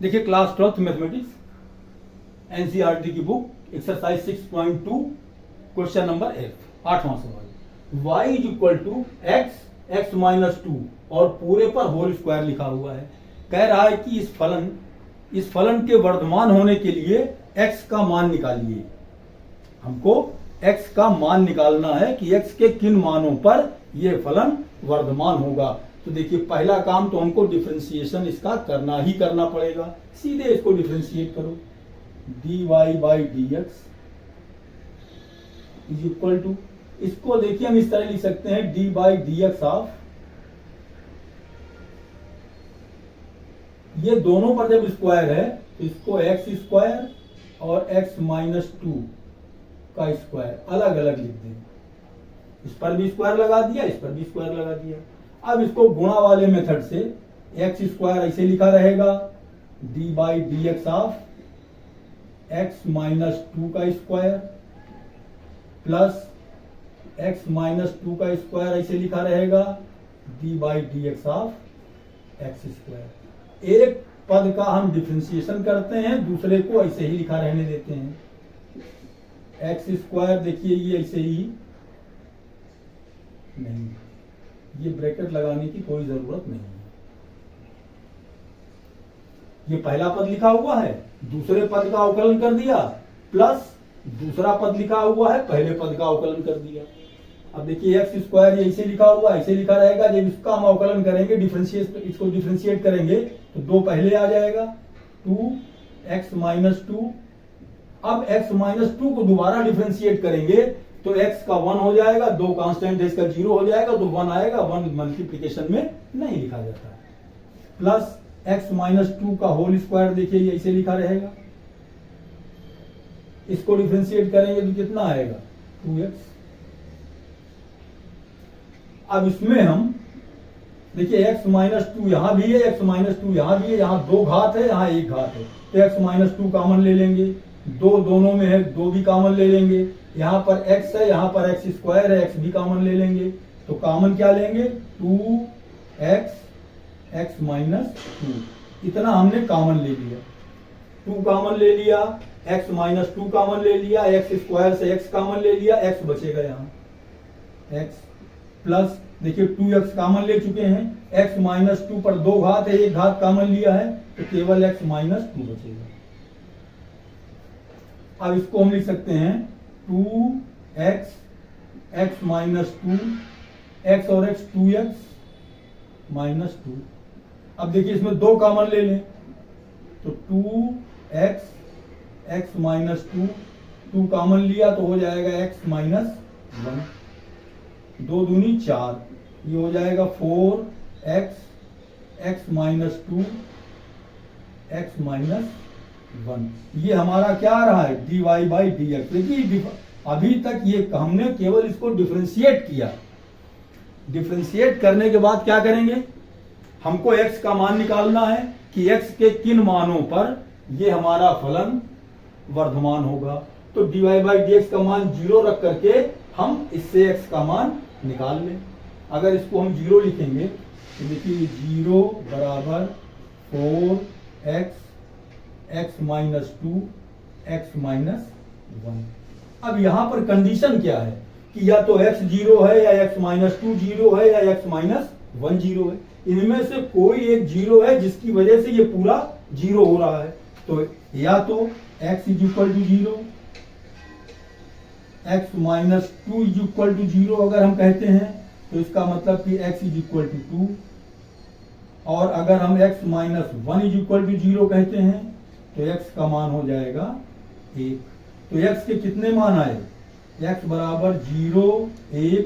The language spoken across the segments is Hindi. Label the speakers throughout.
Speaker 1: देखिए क्लास 12th मैथमेटिक्स एनसीईआरटी की बुक एक्सरसाइज 6.2 क्वेश्चन नंबर 8वां सवाल y is equal to x -2 और पूरे पर होल स्क्वायर लिखा हुआ है। कह रहा है कि इस फलन के वर्धमान होने के लिए x का मान निकालिए। हमको x का मान निकालना है कि x के किन मानों पर यह फलन वर्धमान होगा। तो देखिए पहला काम तो हमको डिफरेंशिएशन इसका करना ही करना पड़ेगा। सीधे इसको डिफरेंशिएट करो, dy by dx is equal to, इसको देखिए हम इस तरह लिख सकते हैं D by D X of, ये दोनों पर जब स्क्वायर है तो इसको एक्स स्क्वायर और x -2 का स्क्वायर अलग अलग लिख दें। इस पर भी स्क्वायर लगा दिया, इस पर भी स्क्वायर लगा दिया। अब इसको गुणा वाले मेथड से एक्स स्क्वायर ऐसे लिखा रहेगा D by D X of x -2 का स्क्वायर प्लस x -2 का स्क्वायर ऐसे लिखा रहेगा D by D X of x square. एक पद का हम डिफरेंशिएशन करते हैं, दूसरे को ऐसे ही लिखा रहने देते हैं। एक्स स्क्वायर देखिए ये ऐसे ही नहीं, ये ब्रैकेट लगाने की कोई जरूरत नहीं है। ये पहला पद लिखा हुआ है, दूसरे पद का अवकलन कर दिया, प्लस दूसरा पद लिखा हुआ है, पहले पद का अवकलन कर दिया। अब देखिए एक्स स्क्वायर ये ऐसे लिखा हुआ, ऐसे लिखा रहेगा। जब इसका हम अवकलन करेंगे, इसको डिफरेंशिएट करेंगे तो दो पहले आ जाएगा 2x -2। अब x -2 को दोबारा डिफरेंशिएट करेंगे तो x का 1 हो जाएगा, दो कांस्टेंट है इसका 0 हो जाएगा तो 1 आएगा। 1 मल्टीप्लिकेशन में नहीं लिखा जाता है। प्लस x -2 का होल स्क्वायर देखिए ये ऐसे लिखा रहेगा। इसको डिफरेंशिएट करेंगे तो कितना आएगा 2x। अब इसमें हम देखिए x -2 यहां भी है, x -2 यहां भी है, यहां दो घात है, यहां एक घात है, तो x -2 कॉमन ले लेंगे। दो दोनों में है, दो भी कॉमन ले लेंगे। यहां पर x है, यहां पर x स्क्वायर है, x भी कॉमन ले लेंगे। तो कॉमन क्या लेंगे 2x x -2, इतना हमने कॉमन ले लिया। 2 कॉमन ले लिया, x -2 कॉमन ले लिया, x स्क्वायर से x कॉमन ले लिया, x बचेगा यहाँ x प्लस देखिए 2x कॉमन ले चुके हैं। x -2 पर दो घात है, एक घात कॉमन लिया है तो केवल x -2 बचेगा। अब इसको हम लिख सकते हैं 2x x -2, x और x 2x -2। अब देखिए इसमें दो कॉमन ले लें तो 2x x -2, 2 कॉमन लिया तो हो जाएगा x -1, 2 दूनी 4, ये हो जाएगा 4x x -2 x -1। ये हमारा क्या आ रहा है dy बाई डी एक्स। देखिए अभी तक ये हमने केवल इसको डिफरेंशिएट किया। डिफरेंशिएट करने के बाद क्या करेंगे, हमको x का मान निकालना है कि x के किन मानों पर ये हमारा फलन वर्धमान होगा। तो dy बाई डी एक्स का मान 0 रख करके हम इससे x का मान निकाल लें। अगर इसको हम 0 लिखेंगे तो देखिए 0 बराबर 4x x -2 x -1। अब यहां पर कंडीशन क्या है कि या तो x 0 है या x -2 0 है या x -1 0 है। इनमें से कोई एक 0 है जिसकी वजह से ये पूरा 0 हो रहा है। तो या तो x is equal to 0, x -2 is equal to 0 अगर हम कहते हैं तो इसका मतलब कि x इज इक्वल टू 2, और अगर हम x -1 इज इक्वल टू 0 कहते हैं तो x का मान हो जाएगा 1। तो x के कितने मान आए, x बराबर 0 1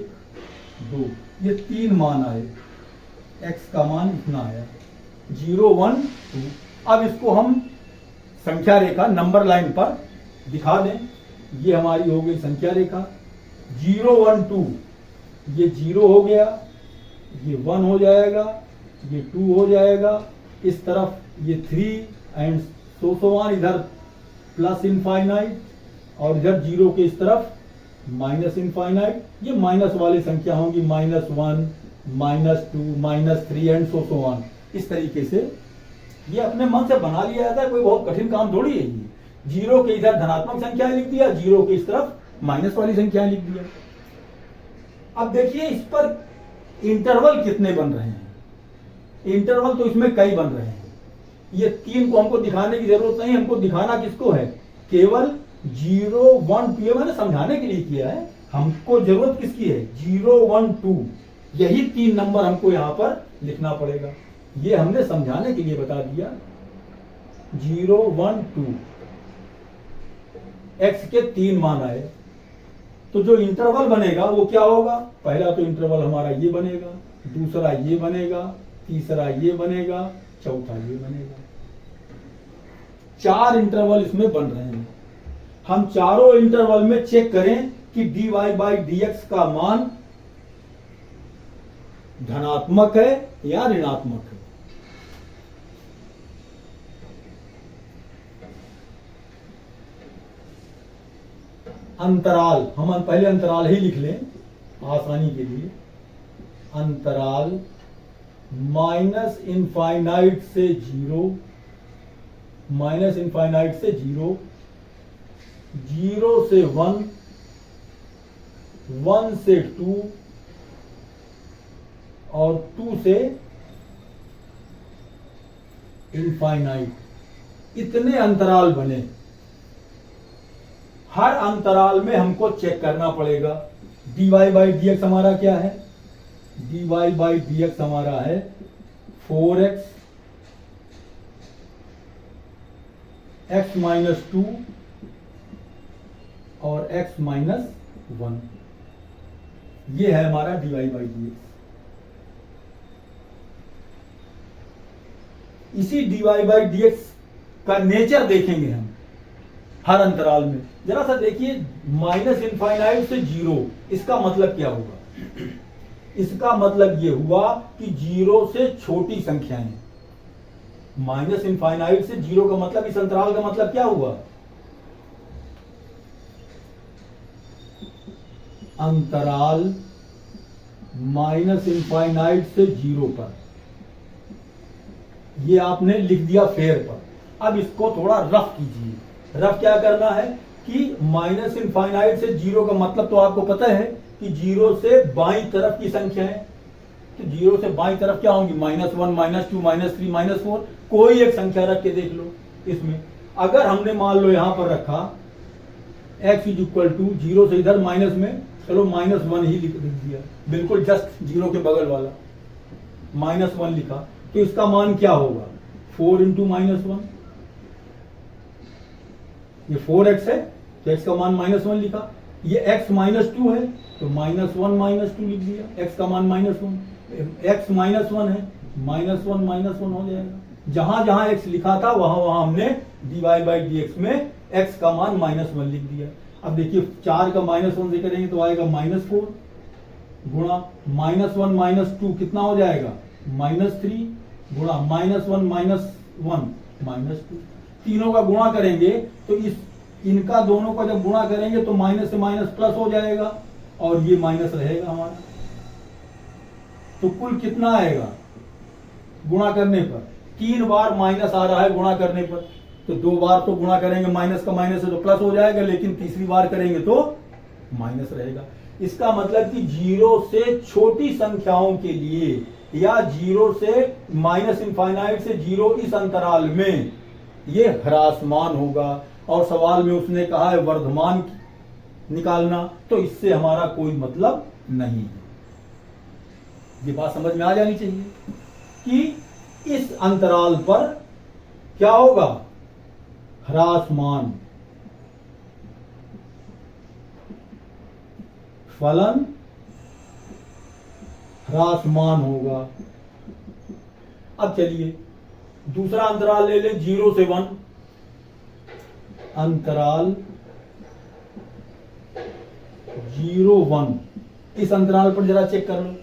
Speaker 1: 2, ये 3 मान आए। x का मान इतना आया 0 1 2। अब इसको हम संख्या रेखा नंबर लाइन पर दिखा दें। ये हमारी हो गई संख्या रेखा 0 1 2, ये 0 हो गया, ये 1 हो जाएगा, ये 2 हो जाएगा, इस तरफ ये 3 एंड सो ऑन, इधर प्लस इनफाइनाइट और इधर 0 के इस तरफ माइनस इनफाइनाइट। ये माइनस वाली संख्या होंगी -1 -2 -3 एंड सो ऑन। इस तरीके से ये अपने मन से बना लिया जाता है, कोई बहुत कठिन काम थोड़ी है ये। जीरो के इधर धनात्मक संख्या लिख दिया, जीरो के इस तरफ माइनस वाली संख्या लिख दिया। अब देखिए इस पर इंटरवल कितने बन रहे हैं। इंटरवल तो इसमें कई बन रहे हैं। ये 3 को हमको दिखाने की जरूरत नहीं, हमको दिखाना किसको है, केवल 0, 1, 2। मैंने समझाने के लिए किया है, हमको जरूरत किसकी है, 0, 1, 2। यही 3 नंबर हमको यहां पर लिखना पड़ेगा। ये हमने समझाने के लिए बता दिया। 0, 1, 2 एक्स के 3 मान आए, तो जो इंटरवल बनेगा वो क्या होगा, पहला तो इंटरवल हमारा ये बनेगा, दूसरा ये बनेगा, तीसरा ये बनेगा, चौथा ये बनेगा। 4 इंटरवल इसमें बन रहे हैं। हम चारों इंटरवल में चेक करें कि dy/dx का मान धनात्मक है या ऋणात्मक है। अंतराल, हम पहले अंतराल ही लिख लें आसानी के लिए। अंतराल माइनस इनफाइनाइट से 0, माइनस इनफाइनाइट से 0, 0 से 1, 1 से 2 और 2 से इनफाइनाइट, इतने अंतराल बने। हर अंतराल में हमको चेक करना पड़ेगा। dy/dx हमारा क्या है, dy/dx हमारा है 4x, x माइनस 2 और x माइनस 1। ये है हमारा dy/dx। इसी dy/dx का नेचर देखेंगे हम हर अंतराल में। जरा सा देखिए, माइनस इनफाइनाइट से 0, इसका मतलब क्या हुआ, इसका मतलब यह हुआ कि 0 से छोटी संख्याएं। माइनस इनफाइनाइट से 0 का मतलब, इस अंतराल का मतलब क्या हुआ, अंतराल माइनस इनफाइनाइट से 0 पर, ये आपने लिख दिया फेयर पर। अब इसको थोड़ा रफ कीजिए। रफ क्या करना है कि माइनस इनफाइनाइट से 0 का मतलब तो आपको पता है कि 0 से बाईं तरफ की संख्या है। तो 0 से बाईं तरफ क्या होंगी, -1, -2, -3, -4। कोई एक संख्या रख के देख लो। इसमें अगर हमने मान लो यहां पर रखा x = 0 से इधर माइनस में, चलो -1 ही लिख दिया, बिल्कुल जस्ट 0 के बगल वाला -1 लिखा, तो इसका मान क्या होगा, 4 × -1। ये 4x है तो x का मान -1 लिखा। ये x -2 है तो -1 -2 लिख दिया, x का मान -1, x -1 है, -1 हो जाएगा। जहां जहां x लिखा था वहां वहां हमने dy/dx में x का मान -1 लिख दिया। अब देखिए 4 का -1 से करेंगे तो आएगा -4 गुणा -1 -2 कितना हो जाएगा, -3 गुणा -1 -2। तीनों का गुणा करेंगे तो इनका दोनों का जब गुणा करेंगे तो माइनस से माइनस प्लस हो जाएगा और ये माइनस रहेगा हमारा। तो कुल कितना आएगा गुणा करने पर, 3 बार माइनस आ रहा है गुणा करने पर, तो 2 बार तो गुणा करेंगे माइनस का माइनस है तो प्लस हो जाएगा, लेकिन तीसरी बार करेंगे तो माइनस रहेगा। इसका मतलब कि 0 से छोटी संख्याओं के लिए या 0 से माइनस इनफाइनाइट से 0 इस अंतराल में ये ह्रासमान होगा। और सवाल में उसने कहा है वर्धमान निकालना, तो इससे हमारा कोई मतलब नहीं है। ये बात समझ में आ जानी चाहिए कि इस अंतराल पर क्या होगा, ह्रासमान, फलन ह्रासमान होगा। अब चलिए दूसरा अंतराल ले लें, 0 से 1। अंतराल 0, 1, इस अंतराल पर जरा चेक कर लो।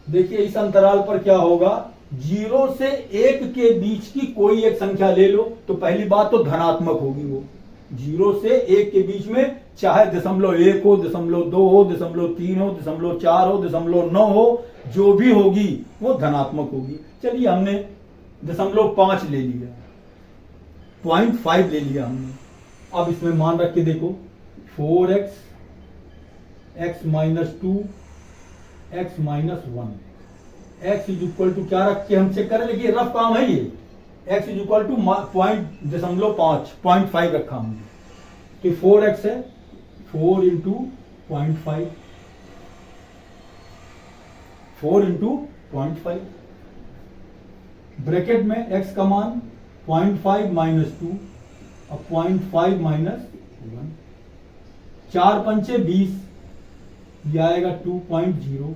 Speaker 1: देखिए इस अंतराल पर क्या होगा, 0 से 1 के बीच की कोई एक संख्या ले लो तो पहली बात तो धनात्मक होगी वो। 0 से 1 के बीच में चाहे 0.1 हो, 0.2 हो, 0.3 हो, 0.4 हो, 0.9 हो, जो भी होगी वो धनात्मक होगी। चलिए हमने 0.5 ले लिया, 0.5 ले लिया हमने। अब इसमें मान रख के देखो 4x x minus 2 x minus 1, x is equal to क्या रख के हम चेक करें, लेकिन रफ काम है ये, x इज इक्वल टू 0.5 रखा हमने, तो 4x है, 4 इंटू 0.5, 4 इंटू 0.5, ब्रैकेट में x का मान 0.5 माइनस 2 और 0.5 माइनस 1, 4 पंचे 20, ये आएगा 2.0,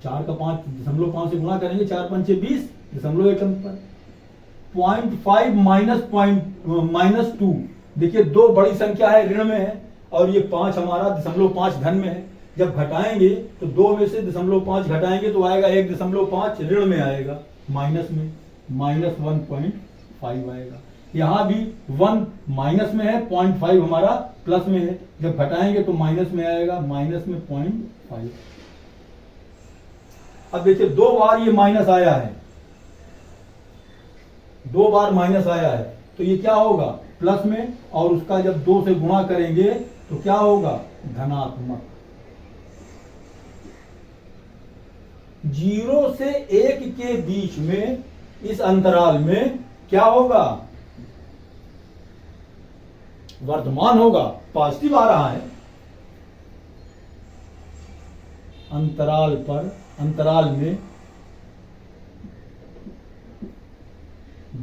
Speaker 1: 4 का 5.5 से गुणा करेंगे, 4 पंचे 20, 0.1 अंतर, 0.5 माइनस 2, देखिए दो बड़ी संख्या है, ऋण में है, और ये 5 हमारा 0.5 धन में है। जब घटाएंगे तो 2 में से 0.5 घटाएंगे तो आएगा 1.5 ऋण में आएगा, माइनस में, माइनस 1.5 आएगा। यहां भी 1 माइनस में है, 0.5 हमारा प्लस में है, जब घटाएंगे तो माइनस में आएगा, माइनस में 0.5। अब देखिए 2 बार ये माइनस आया है, 2 बार माइनस आया है, तो ये क्या होगा, प्लस में, और उसका जब 2 से गुणा करेंगे तो क्या होगा, धनात्मक। 0 से 1 के बीच में इस अंतराल में क्या होगा, वर्धमान होगा, पॉजिटिव आ रहा है। अंतराल में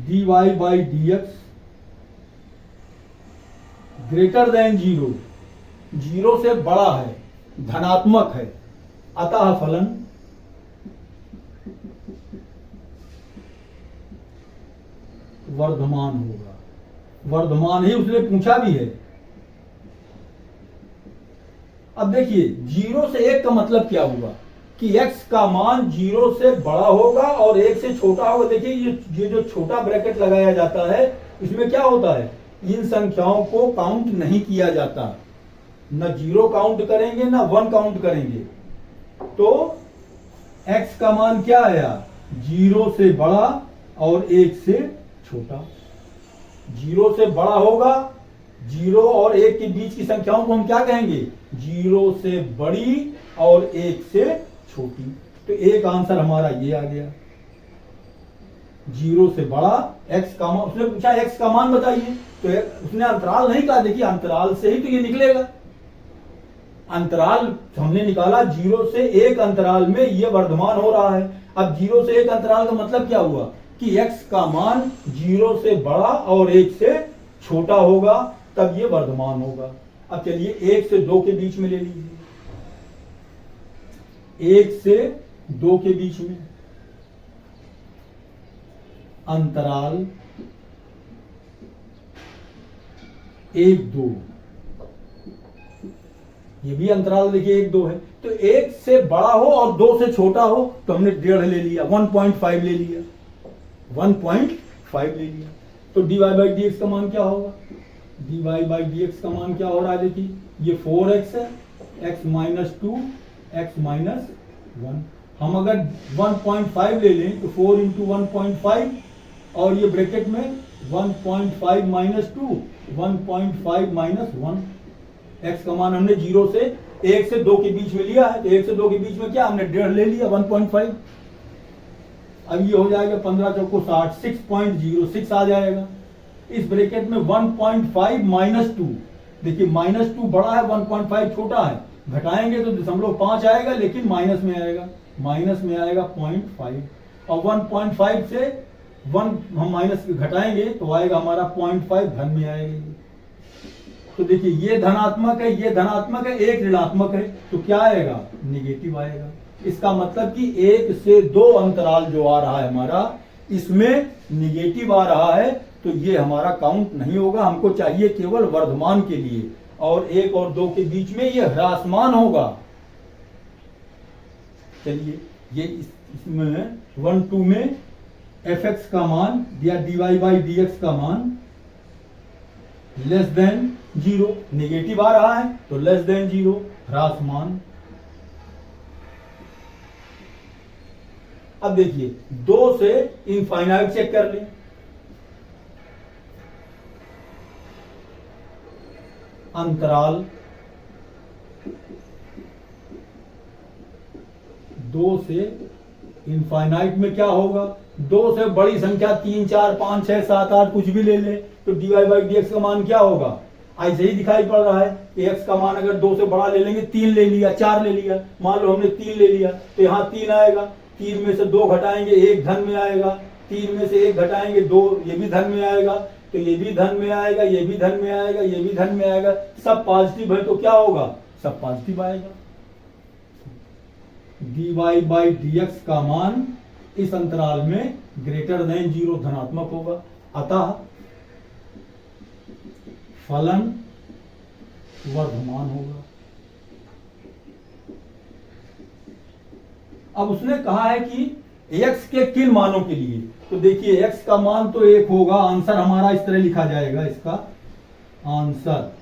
Speaker 1: dy by dx greater than 0, 0 से बड़ा है, धनात्मक है, अतः फलन वर्धमान होगा। वर्धमान ही उसने पूछा भी है। अब देखिए 0 से 1 का मतलब क्या हुआ कि x का मान 0 से बड़ा होगा और 1 से छोटा होगा। देखिए ये जो छोटा ब्रैकेट लगाया जाता है, इसमें क्या होता है, इन संख्याओं को काउंट नहीं किया जाता, न 0 काउंट करेंगे न 1 काउंट करेंगे। तो x का मान क्या आया, 0 से बड़ा और 1 से छोटा। 0 से बड़ा होगा, 0 और 1 के बीच की संख्याओं को हम क्या कहेंगे, 0 से बड़ी और 1 से छोटी। तो एक आंसर हमारा ये आ गया, 0 से बड़ा x का मान। उसने पूछा x का मान बताइए, तो उसने अंतराल नहीं कहा। देखिए अंतराल से ही तो ये निकलेगा। अंतराल हमने निकाला 0 से 1 अंतराल में ये वर्धमान हो रहा है। अब 0 से 1 अंतराल का मतलब क्या हुआ कि x का मान 0 से बड़ा और 1 से छोटा होगा, तब ये वर्धमान होगा। अब चलिए 1 से 2 के बीच में ले लीजिए, 1 से 2 के बीच में अंतराल 1 2, ये भी अंतराल देखिए 1 2 है। तो 1 से बड़ा हो और 2 से छोटा हो तो हमने 1.5 ले लिया, 1.5 ले लिया, 1.5 ले लिया। तो dy बाई dx का मान क्या होगा, dy बाई dx का मान क्या हो रहा है, देखिए ये 4x है, x माइनस 2 x माइनस 1। हम अगर 1.5 ले लें तो 4 इंटू 1.5 और ये ब्रैकेट में 1.5 माइनस 2, 1.5 माइनस 1। x का मान हमने 0 से 1 से 2 के बीच में लिया है, तो 1 से 2 के बीच में क्या हमने 1.5 ले लिया, 1.5। अब ये हो जाएगा 15 चौको 60, 6.06 आ जाएगा। इस ब्रैकेट में 1.5 माइनस 2, देखिए माइनस 2 बड़ा है, 1.5 छोटा है, घटाएंगे तो 0.5 आएगा, लेकिन माइनस में आएगा, माइनस में आएगा 0.5। और 1.5 से 1 हम माइनस घटाएंगे तो आएगा हमारा 0.5 धन में आएगा। तो देखिए ये धनात्मक है, ये धनात्मक है, एक ऋणात्मक है, तो क्या आएगा, निगेटिव आएगा। इसका मतलब कि 1 से 2 अंतराल जो आ रहा है हमारा, इसमें निगेटिव आ रहा है, तो ये हमारा काउंट नहीं होगा। हमको चाहिए केवल वर्धमान के लिए, और 1 और 2 के बीच में ये ह्रासमान होगा। चलिए ये इसमें 1 2 में fx का मान या dy बाई dx का मान लेस देन 0, निगेटिव आ रहा है तो लेस देन 0, ह्रासमान। अब देखिए 2 से इनफाइनाइट चेक कर लें। अंतराल 2 से इनफाइनाइट में क्या होगा, 2 से बड़ी संख्या 3, 4, 5, 6, 7, 8 कुछ भी ले ले तो dy/dx का मान क्या होगा, ऐसे ही दिखाई पड़ रहा है कि x का मान अगर 2 से बड़ा ले लेंगे, 3 ले लिया, 4 ले लिया, मान लो हमने 3 ले लिया तो यहाँ 3 आएगा, 3 में से 2 घटाएंगे 1 धन में आएगा, 3 में से 1 घटाएंगे 2, ये भी धन में आएगा, तो ये भी धन में आएगा, ये भी धन में आएगा, ये भी धन में आएगा, सब पॉजिटिव है तो क्या होगा, सब पॉजिटिव आएगा। dy/dx का मान इस अंतराल में ग्रेटर देन 0 धनात्मक होगा, अतः फलन वर्धमान होगा। अब उसने कहा है कि x के किन मानों के लिए, तो देखिए x का मान तो 1 होगा, आंसर हमारा इस तरह लिखा जाएगा, इसका आंसर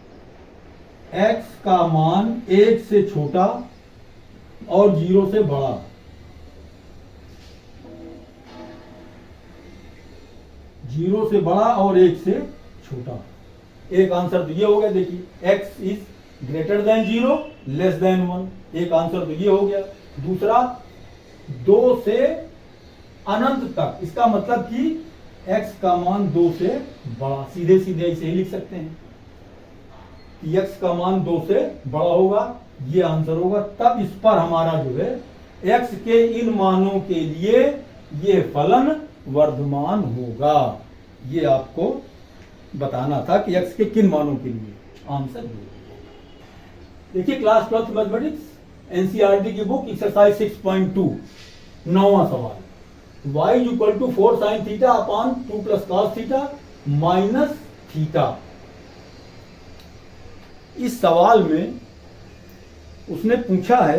Speaker 1: x का मान 1 से छोटा और 0 से बड़ा, 0 से बड़ा और 1 से छोटा, एक आंसर तो ये हो गया। देखिए x is greater than 0 less than 1, एक आंसर तो ये हो गया। दूसरा 2 से अनंत तक, इसका मतलब कि x का मान 2 से बड़ा, सीधे सीधे इसे ही लिख सकते हैं कि x का मान 2 से बड़ा होगा, ये आंसर होगा। तब इस पर हमारा जो है x के इन मानों के लिए ये फलन वर्धमान होगा, ये आपको बताना था कि x के किन मानों के लिए, आंसर ये। देखिए क्लास 12th मैथमेटिक्स एनसीईआरटी की बुक एक्सरसाइज 6.2 9वां सवाल, y = 4 sin theta upon 2 + cos theta minus theta. इस सवाल में उसने पूछा है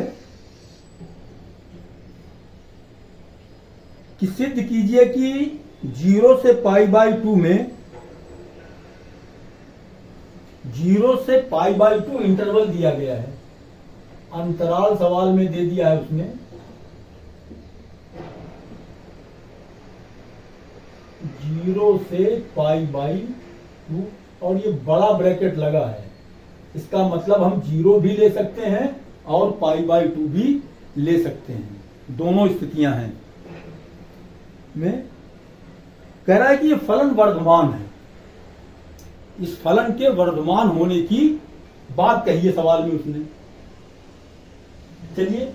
Speaker 1: कि सिद्ध कीजिए कि 0 से π/2 में 0 से π/2 इंटरवल दिया गया है, अंतराल सवाल में दे दिया है उसने, 0 से π/2 और ये बड़ा ब्रैकेट लगा है, इसका मतलब हम 0 भी ले सकते हैं और π/2 भी ले सकते हैं, दोनों स्थितियां हैं। में कह रहा है कि ये फलन वर्धमान है, इस फलन के वर्धमान होने की बात कही है सवाल में उसने। चलिए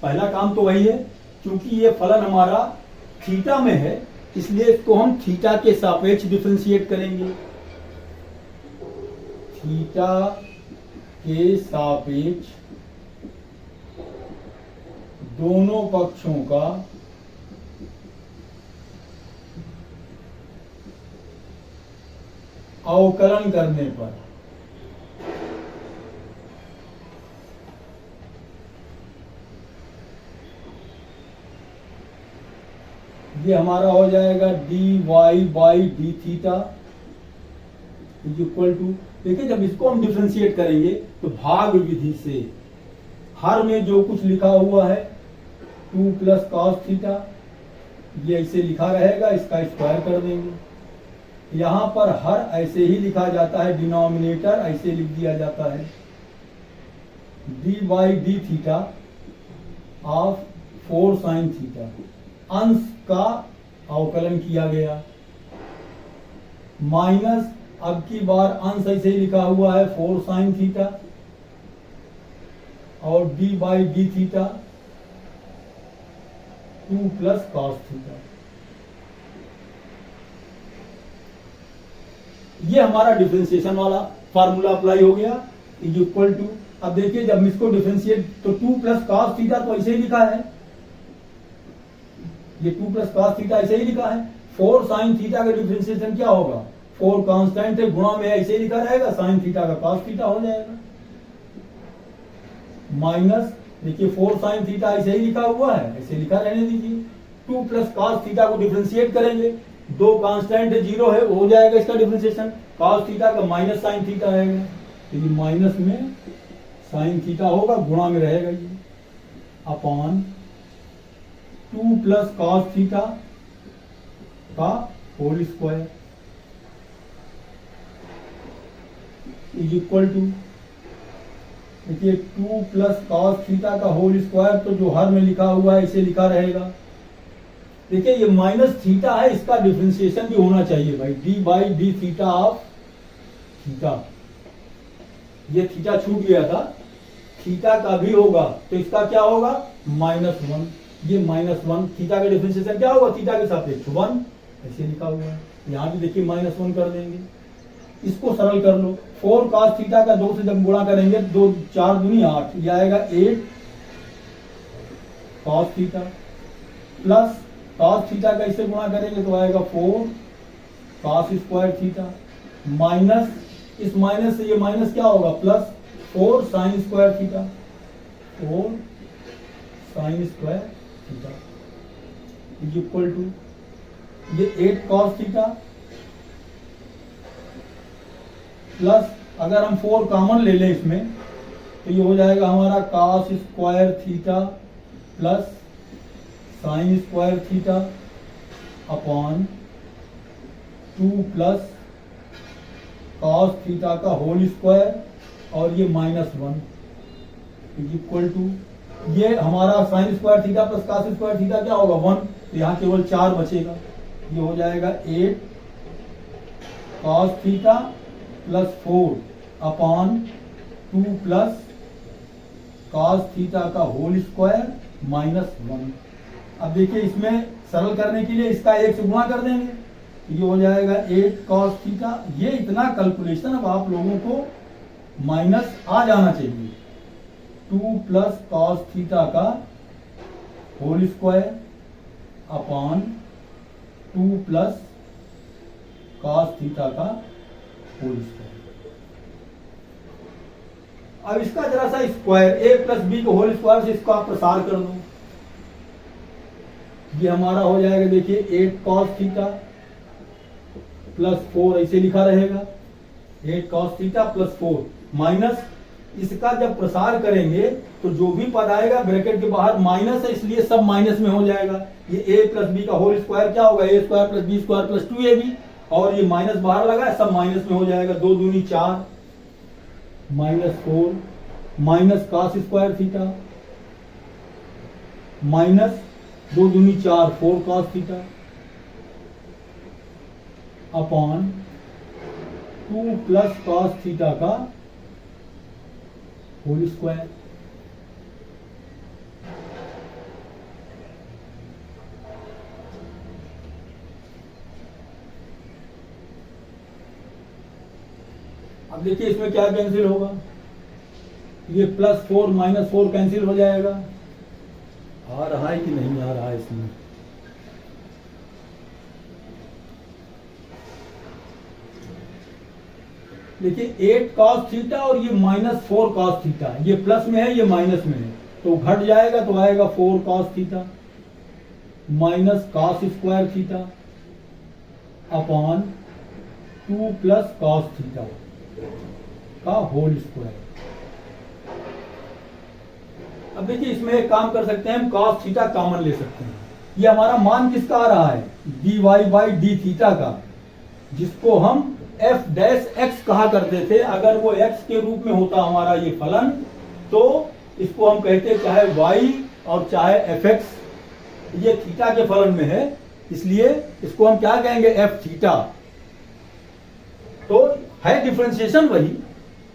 Speaker 1: पहला काम तो वही है, क्योंकि ये फलन हमारा थीटा में है इसलिए इसको हम थीटा के सापेक्ष डिफरेंशिएट करेंगे, थीटा के सापेक्ष दोनों पक्षों का अवकलन करने पर ये हमारा हो जाएगा dy/d थीटा इक्वल टू, देखिए जब इसको हम डिफरेंशिएट करेंगे तो भाग विधि से हर में जो कुछ लिखा हुआ है 2 + cos थीटा ये ऐसे लिखा रहेगा, इसका स्क्वायर कर देंगे। यहां पर हर ऐसे ही लिखा जाता है, डिनोमिनेटर ऐसे लिख दिया जाता है, dy/d theta of 4 sin theta, अंश का अवकलन किया गया, माइनस अब की बार अंश ऐसे ही लिखा हुआ है 4 sin थीटा और dy/d थीटा 2 + cos थीटा। ये हमारा डिफरेंशिएशन वाला फार्मूला अप्लाई हो गया, इक्वल टू, अब देखिए जब इसको डिफरेंशिएट तो 2 + cos थीटा तो ऐसे ही लिखा है, ये 2 + cos थीटा ऐसे ही लिखा है, 4 sin थीटा का डिफरेंशिएशन क्या होगा, 4 कांस्टेंट है, गुणा में ऐसे ही लिखा रहेगा, sin थीटा का cos थीटा हो जाएगा, माइनस देखिए 4 sin थीटा ऐसे ही लिखा हुआ है, ऐसे लिखा रहने दीजिए, 2 + cos थीटा को डिफरेंशिएट करेंगे, 2 कांस्टेंट है 0 है, हो जाएगा इसका डिफरेंशिएशन, cos थीटा का माइनस sin थीटा आएगा, तो ये माइनस में sin थीटा होगा, गुणा में रहेगा ये अपॉन 2 प्लस कॉस थीटा का whole square is equal to, देखिए 2 प्लस कॉस थीटा का होल स्क्वायर, तो जो हर में लिखा हुआ है इसे लिखा रहेगा। देखिए ये माइनस थीटा है, इसका डिफरेंशिएशन भी होना चाहिए भाई, D by D theta of theta, ये थीटा छूट गया था, थीटा का भी होगा, तो इसका क्या होगा -1, ये -1, थीटा का डिफरेंशिएशन क्या होगा थीटा के सापेक्ष 1, ऐसे लिखा हुआ है। यहां भी देखिए -1 कर देंगे, इसको सरल कर लो, 4 cos थीटा का 2 से जब गुणा करेंगे 2 4 दूनी 8, ये आएगा 8 cos theta plus cos theta का इससे गुणा करेंगे तो आएगा 4 cos स्क्वायर थीटा, माइनस इस माइनस से ये माइनस क्या होगा plus 4 sin square theta, 4 sin square theta is equal to ये 8 cos थीटा प्लस अगर हम 4 कॉमन ले लें इसमें तो ये हो जाएगा हमारा cos square theta plus sin square theta upon 2 plus cos theta का होल स्क्वायर और ये -1 इज इक्वल टू ये हमारा sin square theta plus cos square theta क्या होगा 1, तो यहाँ केवल 4 बचेगा, ये हो जाएगा 8 cos theta plus 4 upon 2 plus cos theta का होल स्क्वायर -1। अब देखिए इसमें सरल करने के लिए इसका 1 से गुणा कर देंगे, ये हो जाएगा 8 cos थीटा, ये इतना कैलकुलेशन अब आप लोगों को माइनस आ जाना चाहिए, 2 प्लस cos थीटा का whole square upon 2 plus cos theta का होल स्क्वायर। अब इसका जरा सा स्क्वायर a प्लस बी के होल स्क्वायर से इसको आप प्रसार कर दो, ये हमारा हो जाएगा देखिए 8 cos थीटा प्लस 4, ऐसे लिखा रहेगा 8 cos थीटा प्लस 4 माइनस इसका जब प्रसार करेंगे तो जो भी पद आएगा ब्रैकेट के बाहर माइनस है, इसलिए सब माइनस में हो जाएगा। ये a प्लस बी का होल स्क्वायर क्या होगा a square plus B square plus 2ab, और ये माइनस बाहर लगा है सब माइनस में हो जाएगा, 2 दूनी 4 -4 minus cos square theta minus 2 दूनी 4 4 cos theta upon 2 plus cos theta का होल स्क्वायर। अब देखिए इसमें क्या कैंसिल होगा, ये +4 -4 कैंसिल हो जाएगा, आ रहा है कि नहीं आ रहा है इसमें, देखिए 8 cos थीटा और ये -4 cos थीटा, ये प्लस में है ये माइनस में है, तो घट जाएगा तो आएगा 4 cos theta minus cos square theta upon 2 plus cos theta का होल स्क्वायर। अब देखिए इसमें एक काम कर सकते हैं हम, cos थीटा कॉमन ले सकते हैं, ये हमारा मान किसका आ रहा है dy बाई डी थीटा का, जिसको हम f डैश x कहा करते थे। अगर वो x के रूप में होता हमारा ये फलन तो इसको हम कहते चाहे y और चाहे fx, ये थीटा के फलन में है इसलिए इसको हम क्या कहेंगे f थीटा, तो है डिफरेंशिएशन वही,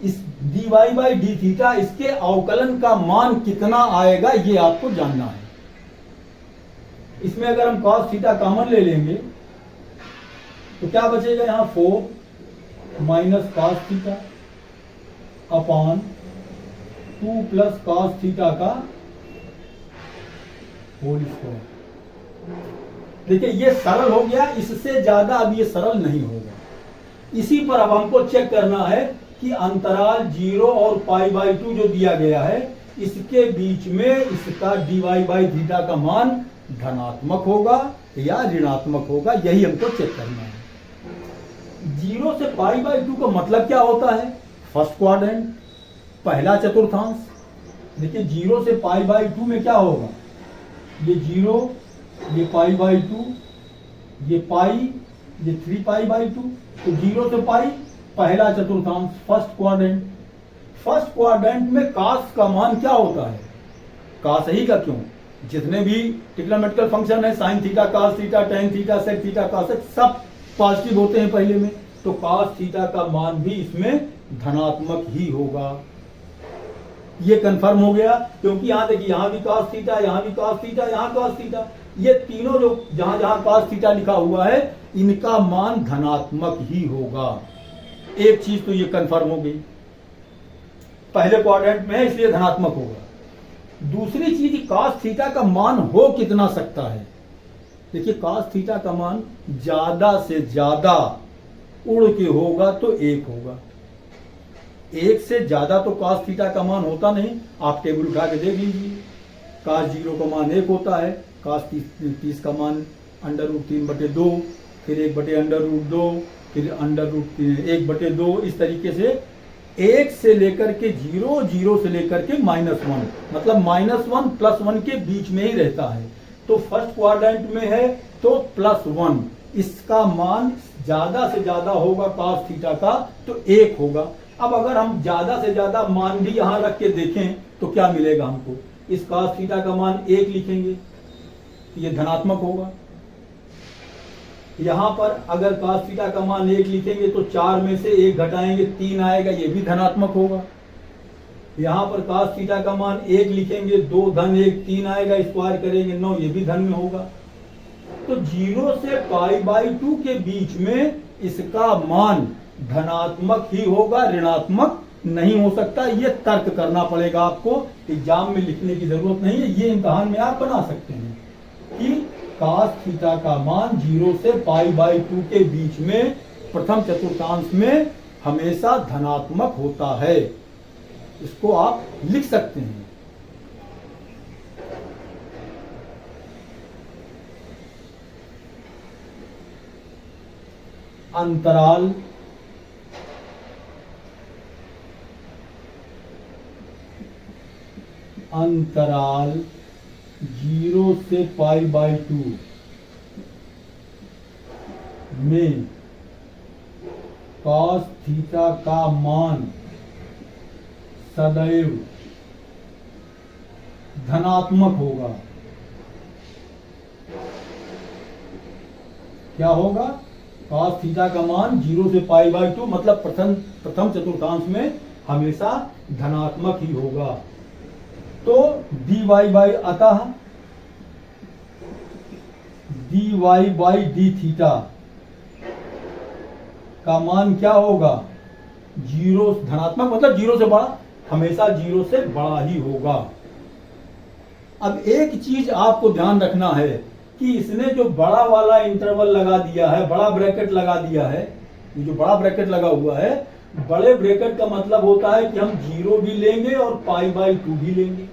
Speaker 1: इस dy बाई डी थीटा, इसके अवकलन का मान कितना आएगा ये आपको जानना है। इसमें अगर हम cos थीटा कॉमन ले लेंगे तो क्या बचेगा यहां 4 minus cos theta upon 2 plus cos theta का होल स्क्वायर। देखिए ये सरल हो गया, इससे ज्यादा अब ये सरल नहीं होगा। इसी पर अब हमको चेक करना है कि अंतराल 0 और π/2 जो दिया गया है इसके बीच में इसका dy बाई थीटा का मान धनात्मक होगा या ऋणात्मक होगा, यही हमको चेक करना है। 0 से π/2 का मतलब क्या होता है, फर्स्ट क्वाड्रेंट पहला चतुर्थांश। देखिए 0 से π/2 में क्या होगा, ये 0 ये पाई बाई टू, ये पाई, ये 3 पाई बाई टू। तो 0 से पाई पहला चतुर्थांश, फर्स्ट क्वाड्रेंट। फर्स्ट क्वाड्रेंट में कास का मान क्या होता है? कास ही का क्यों, जितने भी ट्रिग्नोमेट्रिकल फंक्शन है, sine theta, cos theta, tan theta, sec theta, cosec, सब पॉजिटिव होते हैं पहले में। तो कास थीटा का मान भी इसमें धनात्मक ही होगा। ये कंफर्म हो गया, क्योंकि यहां देखिए, यहां भी कास थीटा, यहां भी कास थीटा, यहां कास थीटा, ये तीनों जो जहां जहां कास थीटा लिखा हुआ है, इनका मान धनात्मक ही होगा। एक चीज तो ये कंफर्म हो गई, पहले क्वाड्रेंट में है इसलिए धनात्मक होगा। दूसरी चीज, कास थीटा का मान हो कितना सकता है? देखिए, कास थीटा का मान ज्यादा से ज्यादा उड़ के होगा तो 1 होगा। 1 से ज्यादा तो कास थीटा का मान होता नहीं। आप टेबल उठा के देख लीजिए, कास 0 का मान 1 होता है, कास 30 का मान √3/2, फिर 1/√2, फिर √1/2। इस तरीके से 1 से लेकर के 0, 0 से लेकर के -1, मतलब -1 +1 के बीच में ही रहता है। तो फर्स्ट क्वाड्रेंट में है तो +1, इसका मान ज्यादा से ज्यादा होगा कास थीटा का, तो 1 होगा। अब अगर हम ज्यादा से ज्यादा मान भी यहां रख के देखें तो क्या मिलेगा हमको? इस कास थीटा का मान 1 लिखेंगे तो ये धनात्मक होगा। यहां पर अगर कास थीटा का मान 1 लिखेंगे तो 4 में से 1 घटाएंगे 3 आएगा, ये भी धनात्मक होगा। यहां पर कास थीटा का मान 1 लिखेंगे, 2 धन 1 3 आएगा, स्क्वायर करेंगे 9, ये भी धन में होगा। तो 0 से π/2 के बीच में इसका मान धनात्मक ही होगा, ऋणात्मक नहीं हो सकता। ये तर्क करना पड़ेगा आपको, एग्जाम में लिखने की जरूरत नहीं है, ये इम्तिहान में आप बना सकते हैं कि कास थीटा का मान 0 से π/2 के बीच में प्रथम चतुर्थांश में हमेशा धनात्मक होता है। इसको आप लिख सकते हैं। अंतराल अंतराल 0 से π/2 में कास थीटा का मान सदैव धनात्मक होगा। क्या होगा? कास थीटा का मान 0 से π/2 मतलब प्रथम चतुर्थांश में हमेशा धनात्मक ही होगा। तो dy अतः dy d का मान क्या होगा? 0 धनात्मक मतलब 0 से बड़ा, हमेशा 0 से बड़ा ही होगा। अब एक चीज आपको ध्यान रखना है कि इसने जो बड़ा वाला इंटरवल लगा दिया है, बड़ा ब्रैकेट लगा दिया है, ये जो बड़ा ब्रैकेट लगा हुआ है, बड़े ब्रैकेट का मतलब होता है कि हम 0 भी लेंगे और π/2 भी लेंगे।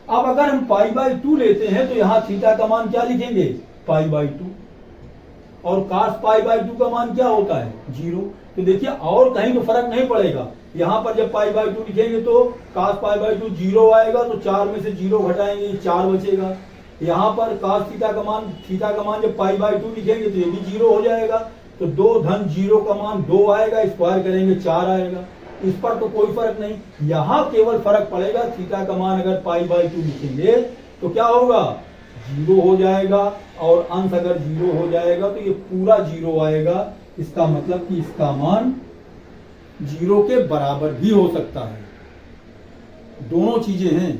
Speaker 1: अब अगर हम π/2 लेते हैं तो यहां थीटा का मान क्या लिखेंगे? π/2, और cos π/2 का मान क्या होता है? 0। तो देखिए, और कहीं तो फर्क नहीं पड़ेगा। यहां पर जब π/2 लिखेंगे तो cos π/2 0 आएगा, तो 4 में से 0 घटाएंगे 4 बचेगा। यहां पर cos थीटा का मान जब π/2 लिखेंगे तो ये भी 0 हो जाएगा, तो 2 धन 0 का मान 2 आएगा, स्क्वायर करेंगे 4 आएगा। इस पर तो कोई फर्क नहीं, यहां केवल फर्क पड़ेगा, थीटा का मान अगर π/2 लिखेंगे तो क्या होगा? 0 हो जाएगा, और अंश अगर 0 हो जाएगा तो ये पूरा 0 आएगा। इसका मतलब कि इसका मान 0 के बराबर भी हो सकता है। दोनों चीजें हैं,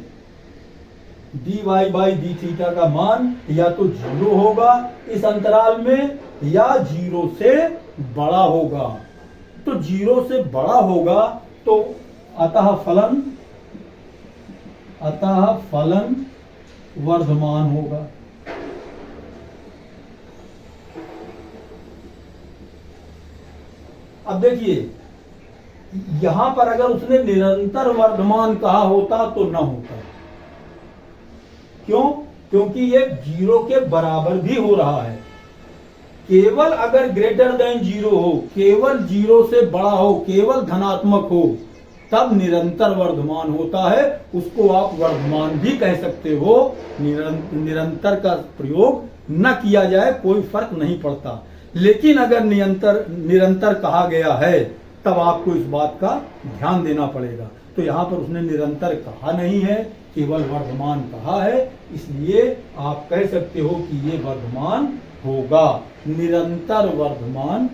Speaker 1: dy/d का मान या तो 0 होगा इस अंतराल में, या 0 से बड़ा होगा। तो 0 से बड़ा होगा तो अतः फलन वर्धमान होगा। अब देखिए, यहां पर अगर उसने निरंतर वर्धमान कहा होता तो न होता। क्यों? क्योंकि ये 0 के बराबर भी हो रहा है। केवल अगर ग्रेटर देन 0 हो, केवल 0 से बड़ा हो, केवल धनात्मक हो, तब निरंतर वर्धमान होता है, उसको आप वर्धमान भी कह सकते हो। निरंतर का प्रयोग न किया जाए कोई फर्क नहीं पड़ता, लेकिन अगर निरंतर कहा गया है तब आपको इस बात का ध्यान देना पड़ेगा। तो यहाँ पर उसने निरंतर कहा नहीं है, केवल वर्धमान कहा है, इसलिए आप कह सकते हो कि ये वर्धमान होगा। निरंतर वर्धमान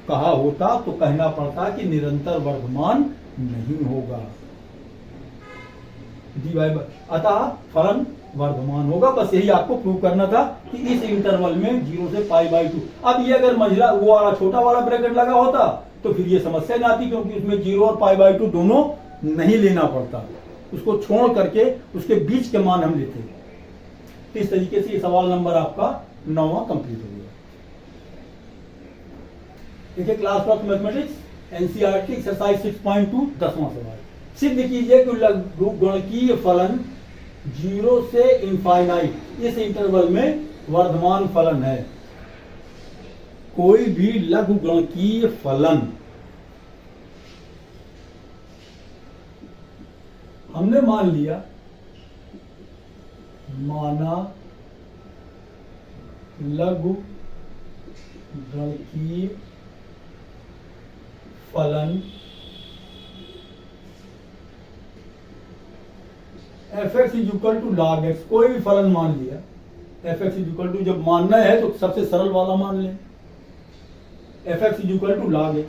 Speaker 1: कहा होता तो कहना पड़ता कि निरंतर वर्धमान नहीं होगा। अतः फलन वर्धमान होगा। बस यही आपको प्रूव करना था कि इस इंटरवल में 0 से π/2। अब ये अगर मंझला वो वाला छोटा वाला ब्रैकेट लगा होता तो फिर ये समस्या ना आती, क्योंकि उसमें 0 और π/2 दोनों नहीं लेना पड़ता, उसको छोड़ करके उसके बीच के मान हम लेते। तो इस तरीके से ये सवाल नंबर आपका 9वां कंप्लीट हो गया। देखिए क्लास 12 मैथमेटिक्स एनसीईआरटी एक्सरसाइज 6.2 10वां सवाल। सिद्ध कीजिए कि लघुगणकीय फलन 0 से इनफाइनाइट इस इंटरवल में वर्धमान फलन है। कोई भी लघुगणकीय फलन हमने मान लिया, माना लघुगणकीय फलन f(x) = log x। कोई भी फलन मान लिया, f(x) = जब मानना है तो सबसे सरल वाला मान लें, f(x) = log x।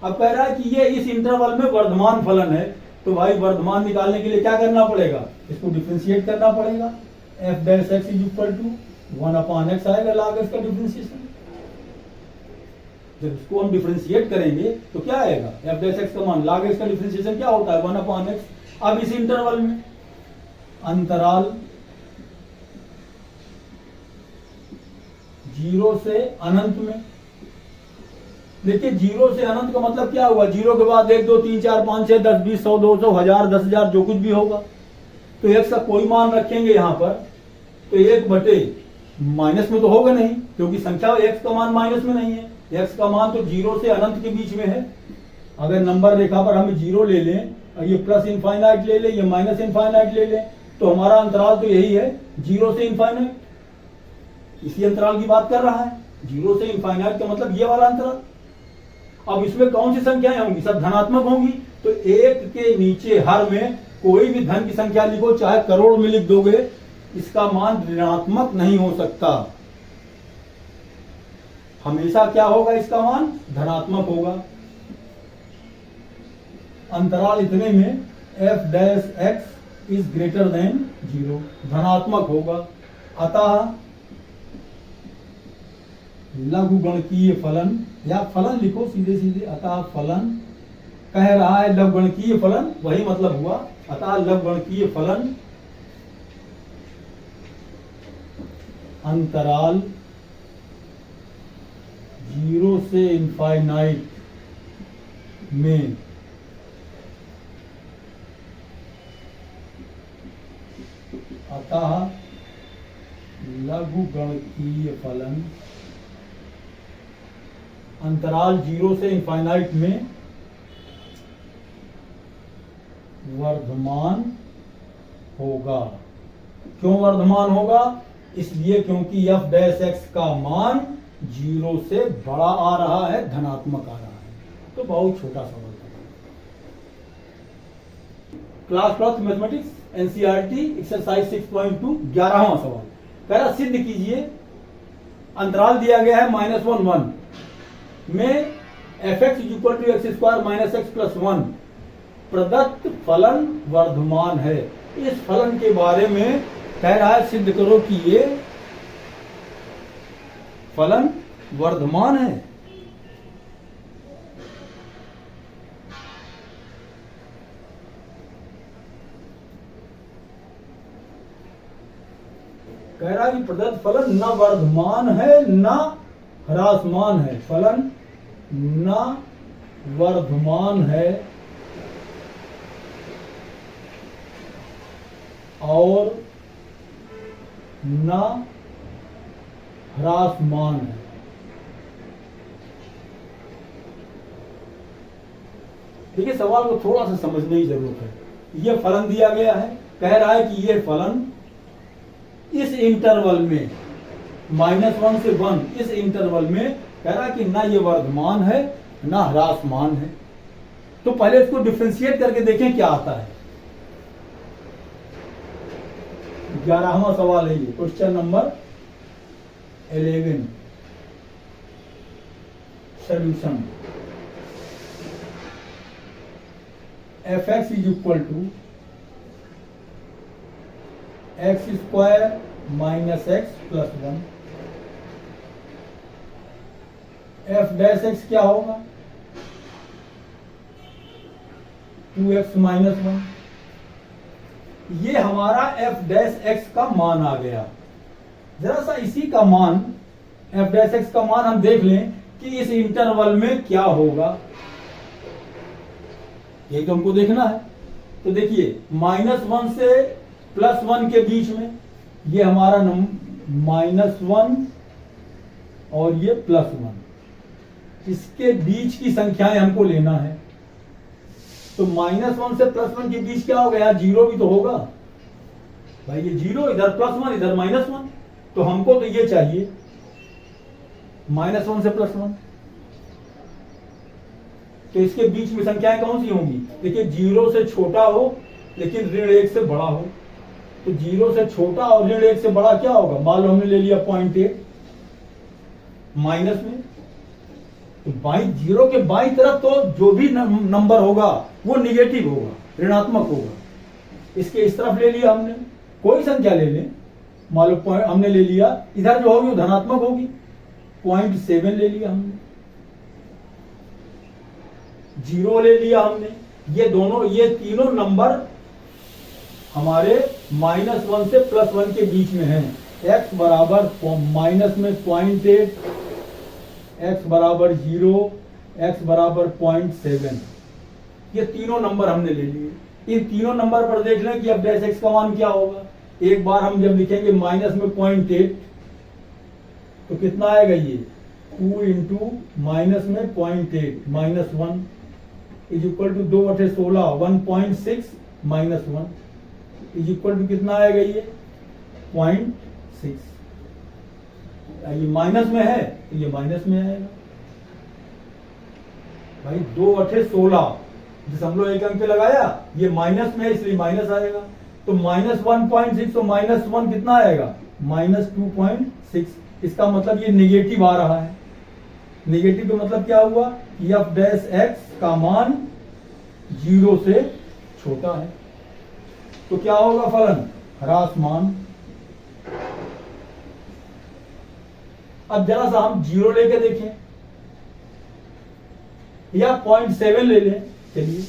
Speaker 1: अब कह रहा है कि ये इस इंटरवल में वर्धमान फलन है, तो भाई वर्धमान निकालने के लिए क्या करना पड़ेगा, इसको डिफरेंशिएट करना पड़ेगा। f(x) = 1/x आएगा log x का डिफरेंशिएशन। जब इसको हम डिफरेंशिएट करेंगे तो क्या आएगा, f(x) का मान log x का डिफरेंशिएशन क्या होता है 1/x। अब इस इंटरवल में अंतराल 0 से अनंत में, देखिए 0 से अनंत का मतलब क्या हुआ, 0 के बाद 1 2 3 4 5 6 10 20 100 200 1000 10,000 जो कुछ भी होगा, तो x का कोई मान रखेंगे यहां पर, तो 1/, माइनस में तो होगा नहीं क्योंकि संख्या x का मान माइनस में नहीं है, x का मान तो 0 से अनंत के बीच में है। अगर नंबर रेखा पर हम 0 ले लें, ये प्लस इनफाइनाइट ले लें, ये माइनस इनफाइनाइट ले लें, तो हमारा अंतराल तो यही है 0 से इनफाइनाइट, इसी अंतराल की बात कर रहा है। 0 से इनफाइनाइट का मतलब ये वाला अंतराल। अब इसमें कौन सी संख्याएं होंगी, सब धनात्मक होंगी, तो 1 के नीचे हर में कोई भी धन की संख्या लिखो, चाहे करोड़ में लिख दोगे, इसका मान ऋणात्मक नहीं हो सकता, हमेशा क्या होगा, इसका मान धनात्मक होगा। अंतराल इतने में f(x) > 0 धनात्मक होगा। अतः लघुगणकीय फलन, या फलन लिखो सीधे सीधे, अतः फलन कह रहा है लघुगणकीय फलन, वही मतलब हुआ। अतः लघुगणकीय फलन अंतराल 0 से इनफाइनाइट में अतः लघुगणकीय फलन अंतराल 0 से इनफाइनाइट में वर्धमान होगा। क्यों वर्धमान होगा, इसलिए क्योंकि f(x) का मान 0 से बड़ा आ रहा है, धनात्मक आ रहा है। तो बहुत छोटा सवाल था। क्लास 12 मैथमेटिक्स एनसीईआरटी एक्सरसाइज 6.2 11वां सवाल। कह रहा सिद्ध कीजिए, अंतराल दिया गया है -1 1 में f(x) = x² - x + 1 प्रदत्त फलन वर्धमान है। इस फलन के बारे में कह रहा है सिद्ध करो कि ये फलन वर्धमान है। कह रहा है कि प्रदत्त फलन न वर्धमान है न ह्रासमान है, फलन न वर्धमान है और न ह्रासमान है। देखिए सवाल को थोड़ा सा समझने की जरूरत है। ये फलन दिया गया है, कह रहा है कि ये फलन इस इंटरवल में -1 से 1 इस इंटरवल में कह रहा है कि ना ये वर्धमान है ना ह्रासमान है। तो पहले इसको डिफरेंशिएट करके देखें क्या आता है। 11वां सवाल है ये, question number 11, solution. fx is equal to x square minus X plus 1। f dash x क्या होगा? 2x minus 1। ये हमारा f डैश x का मान आ गया। जरा सा इसी का मान f डैश x का मान हम देख लें कि इस इंटरवल में क्या होगा, ये तो हमको देखना है। तो देखिए -1 से +1 के बीच में ये हमारा -1 और ये +1, इसके बीच की संख्याएं हमको लेना है। तो -1 से +1 के बीच क्या होगा? यहाँ 0 भी तो होगा भाई, ये 0 इधर +1 इधर -1, तो हमको तो ये चाहिए -1 से +1। तो इसके बीच में संख्याएं कौन सी होंगी? देखिए 0 से छोटा हो लेकिन ऋण 1 से बड़ा हो। तो 0 से छोटा और ऋण 1 से बड़ा क्या होगा? मान लो हमने ले लिया 0.8 माइनस में, तो 0 के बाईं तरफ तो जो भी नंबर होगा वो निगेटिव होगा, ऋणात्मक होगा। इसके इस तरफ ले लिया हमने, कोई संख्या ले लें, मान लो हमने ले लिया, इधर जो होगी वो धनात्मक होगी, 0.7 ले लिया हमने, 0 ले लिया हमने। ये तीनों नंबर हमारे -1 से +1 के बीच में हैं। x बराबर माइनस में 0.8, x बराबर 0, x बराबर 0.7, ये तीनों नंबर हमने ले लिए। इन तीनों नंबर पर देख लें कि अब डैश x का मान क्या होगा। एक बार हम जब लिखेंगे माइनस में 0.8 तो कितना आएगा? ये 2 इंटू माइनस में 0.8 minus 1 is equal to 2/16, 1.6 minus 1 is equal to कितना आएगा? ये 0.6। ये माइनस में है तो ये माइनस में आएगा भाई, 2/16 जिसे हम लोग एक अंक पे लगाया, ये माइनस में है इसलिए माइनस आएगा। तो -1.6 तो -1 कितना आएगा? -2.6। इसका मतलब ये निगेटिव आ रहा है। निगेटिव का मतलब क्या हुआ कि f डैश x का मान 0 से छोटा है। तो क्या होगा फलन? ह्रासमान। अब जरा सा हम 0 लेके देखें या 0.7 ले लें। चलिए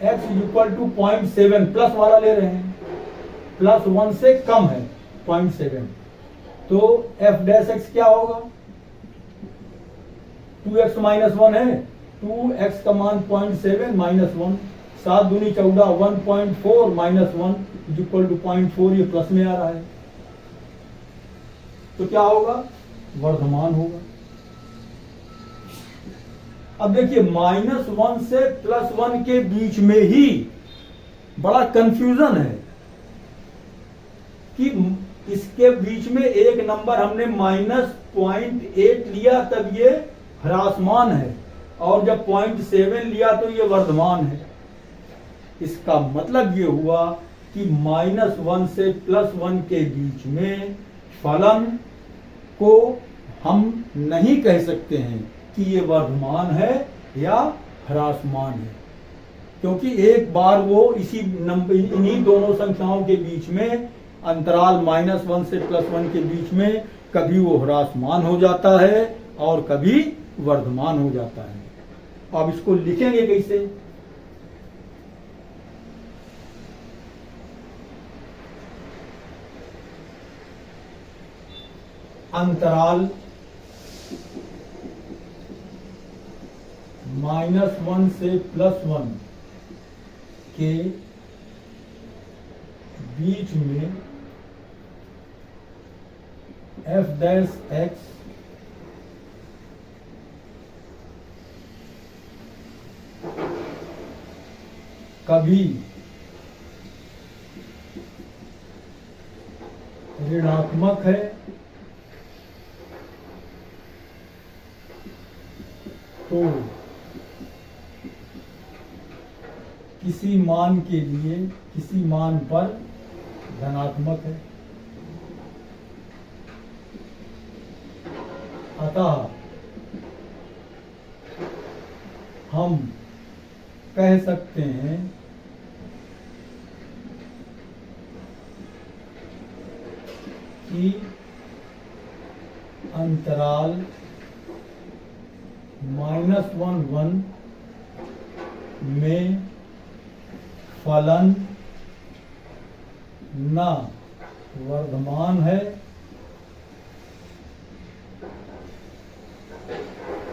Speaker 1: x is equal to 0.7, plus वाला ले रहे हैं, +1 से कम है 0.7, तो f डैश x क्या होगा? 2x माइनस 1 है, 2x का मान 0.7 माइनस 1, 7 दूनी 14, 1.4 माइनस 1 इज इक्वल टू 0.4, ये प्लस में आ रहा है। तो क्या होगा? वर्धमान होगा। अब देखिए -1 से +1 के बीच में ही बड़ा कंफ्यूजन है कि इसके बीच में एक नंबर हमने -0.8 लिया तब ये ह्रासमान है, और जब 0.7 लिया तो ये वर्धमान है। इसका मतलब ये हुआ कि -1 से +1 के बीच में फलन को हम नहीं कह सकते हैं कि ये वर्धमान है या ह्रासमान है, क्योंकि एक बार वो इन्हीं दोनों संख्याओं के बीच में अंतराल -1 से +1 के बीच में कभी वो ह्रासमान हो जाता है और कभी वर्धमान हो जाता है। अब इसको लिखेंगे कैसे? अंतराल -1 से +1 के बीच में f डैश x कभी ऋणात्मक है तो किसी मान के लिए, किसी मान पर धनात्मक है। अतः हम कह सकते हैं कि अंतराल -1 में फलन न वर्धमान है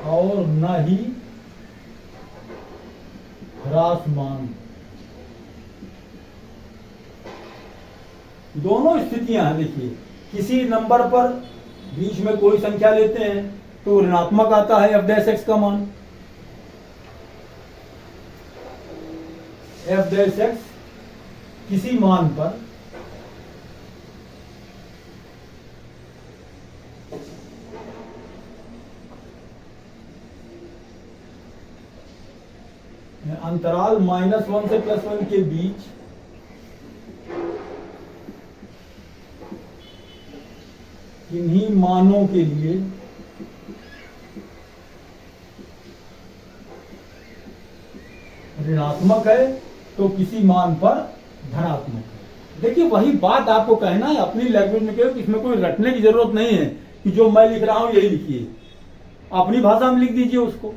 Speaker 1: और न ही ह्रासमान। दोनों स्थितियां हैं। देखिए, किसी नंबर पर बीच में कोई संख्या लेते हैं तो ऋणात्मक आता है f डैश x का मान। f डैश x किसी मान पर अंतराल -1 से +1 के बीच किन्हीं मानों के लिए ऋणात्मक है तो किसी मान पर धनात्मक है। देखिए, वही बात आपको कहना है, अपनी लैंग्वेज में कहो, इसमें कोई रटने की जरूरत नहीं है कि जो मैं लिख रहा हूं यही लिखिए, अपनी भाषा में लिख दीजिए। उसको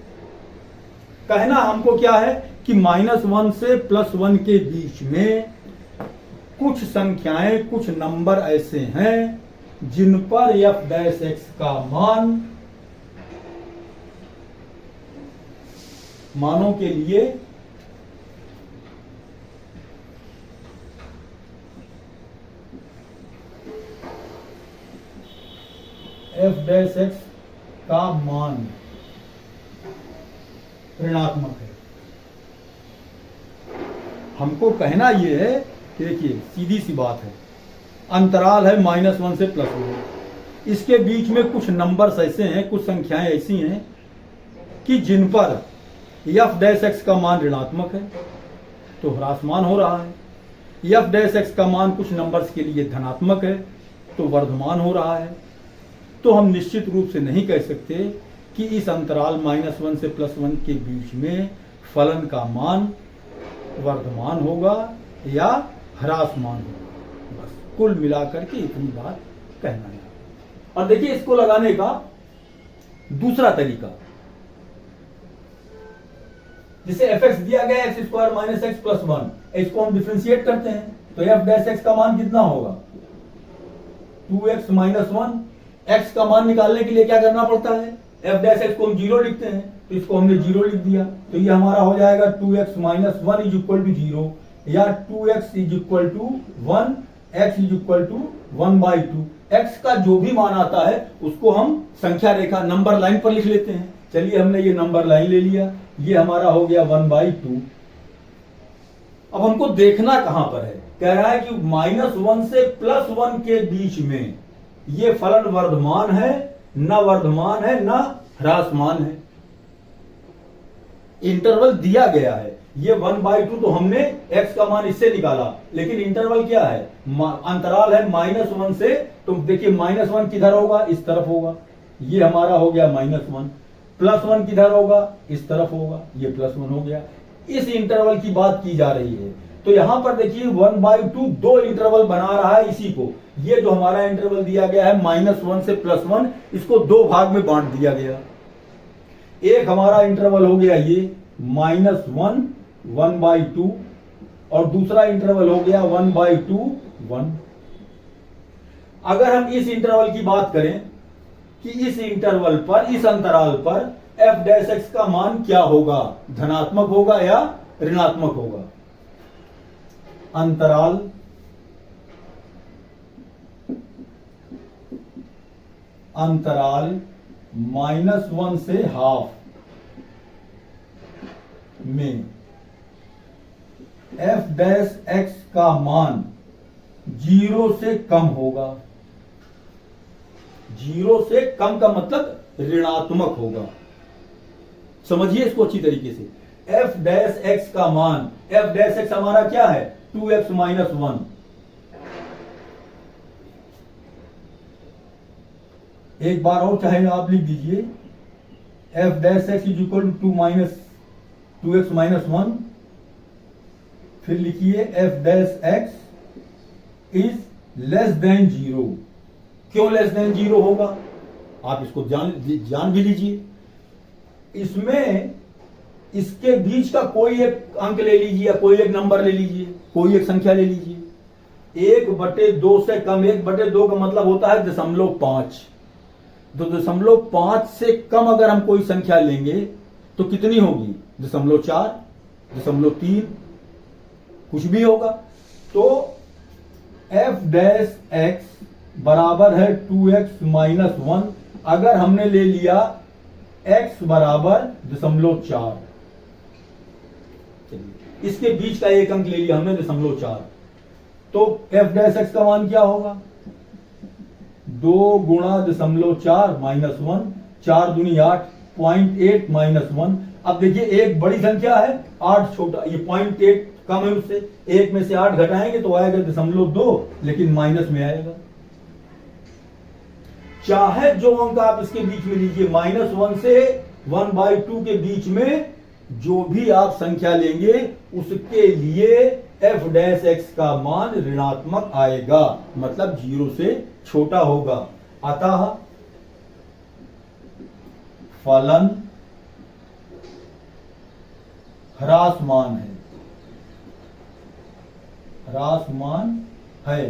Speaker 1: कहना हमको क्या है कि -1 से +1 के बीच में कुछ संख्याएं, कुछ नंबर ऐसे हैं जिन पर f डैश x का मान, मानों के लिए f डैश x का मान ऋणात्मक है। हमको कहना यह है कि देखिए, सीधी सी बात है, अंतराल है -1 से +1, इसके बीच में कुछ नंबर्स ऐसे हैं, कुछ संख्याएं ऐसी हैं कि जिन पर f डैश x का मान ऋणात्मक है तो ह्रासमान हो रहा है, f डैश x का मान कुछ नंबर्स के लिए धनात्मक है तो वर्धमान हो रहा है। तो हम निश्चित रूप से नहीं कह सकते कि इस अंतराल -1 से +1 के बीच में फलन का मान वर्धमान होगा या ह्रासमान होगा। बस कुल मिलाकर के इतनी बात कहना है। और देखिए, इसको लगाने का दूसरा तरीका, जिसे fx दिया गया x² - x + 1, इसको हम डिफरेंशिएट करते हैं तो f डैश x का मान कितना होगा 2x - 1। x का मान निकालने के लिए क्या करना पड़ता है, f डैश x को हम 0 लिखते हैं तो इसको हमने 0 लिख दिया, तो ये हमारा हो जाएगा 2x - 1 = 0 या 2x = 1, x = 1/2। x का जो भी मान आता है उसको हम संख्या रेखा नंबर लाइन पर लिख लेते हैं। चलिए, हमने ये नंबर लाइन ले लिया, ये हमारा हो गया 1/2। अब हमको देखना कहां पर है, कह रहा है कि -1 से +1 के बीच में ये फलन वर्धमान है, न वर्धमान है, न ह्रासमान है। इंटरवल दिया गया है, ये 1/2 तो हमने x का मान इससे निकाला, लेकिन इंटरवल क्या है, अंतराल है -1 से, तो देखिए -1 किधर होगा, इस तरफ होगा, ये हमारा हो गया -1, +1 किधर होगा, इस तरफ होगा, ये +1 हो गया। इस इंटरवल की बात की जा रही है। तो यहां पर देखिए 1/2 दो इंटरवल बना रहा है इसी को। ये जो हमारा इंटरवल दिया गया है -1 से +1, इसको दो भाग में बांट दिया गया। एक हमारा इंटरवल हो गया ये -1 1/2 और दूसरा इंटरवल हो गया 1/2 1। अगर हम इस इंटरवल की बात करें कि इस इंटरवल पर, इस अंतराल पर f डैश x का मान क्या होगा, धनात्मक होगा या ऋणात्मक होगा। अंतराल -1 से ½ में एफ डैश एक्स का मान 0 से कम होगा। 0 से कम का मतलब ऋणात्मक होगा। समझिए इसको अच्छी तरीके से। एफ डैश एक्स का मान, एफ डैश एक्स हमारा क्या है? 2x minus 1। एक बार और चाहे आप लिख दीजिए, F dash x is equal to 2x minus 1। फिर लिखिए F dash x is less than 0। क्यों लेस देन 0 होगा? आप इसको जान भी लीजिए। इसमें इसके बीच का कोई एक अंक ले लीजिए, कोई एक नंबर ले लीजिए, कोई एक संख्या ले लीजिए। 1/2 से कम, 1/2 का मतलब होता है 0.5। तो 0.5 से कम अगर हम कोई संख्या लेंगे तो कितनी होगी? 0.4, 0.3, कुछ भी होगा। तो एफ डैश एक्स बराबर है 2x माइनस 1 अगर हमने ले लिया x बराबर 0.4। इसके बीच का एक अंक ले लिया हमने 0.4। तो एफ डैश एक्स का मान क्या होगा? 2 गुणा 0.4 माइनस 1, 4 दूनी 8, 0.8 माइनस 1। अब देखिए एक बड़ी संख्या है, 8 छोटा, ये 0.8 कम है उससे। 1 में से 8 घटाएंगे तो आएगा 0.2, लेकिन माइनस में आएगा। चाहे जो अंक आप इसके बीच में लीजिए, -1 से 1/2 के बीच में जो भी आप संख्या लेंगे उसके लिए एफ डैश एक्स का मान ऋणात्मक आएगा, मतलब 0 से छोटा होगा। अतः फलन ह्रासमान है, ह्रासमान है।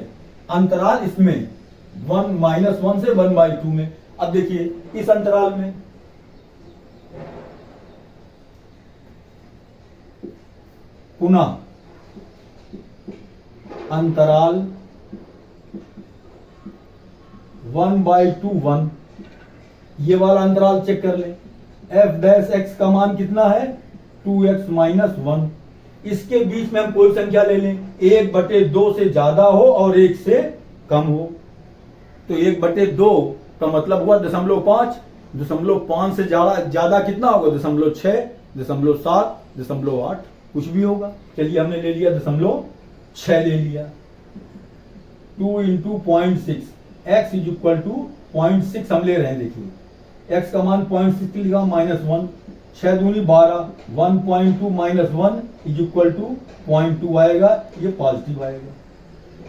Speaker 1: अंतराल इसमें 1 से 1/2 में। अब देखिए इस अंतराल में पुनः अंतराल 1/2 1, ये वाला अंतराल चेक कर लें। एफ डैश एक्स का मान कितना है? 2x minus 1। इसके बीच में हम कोई संख्या ले लें, 1/2 से ज्यादा हो और 1 से कम हो। तो 1/2 का मतलब हुआ 0.5। 0.5 से ज्यादा कितना होगा? 0.6, 0.7, 0.8, कुछ भी होगा। चलिए हमने ले लिया 0.6 ले लिया। 2 into 0.6, x is equal to 0.6 हम ले रहे हैं। देखिए एक्स का मान 0.6 लिखा, -1, 6 दूनी 12, 1.2 माइनस 1 इज इक्वल टू 0.2 आएगा, ये पॉजिटिव आएगा।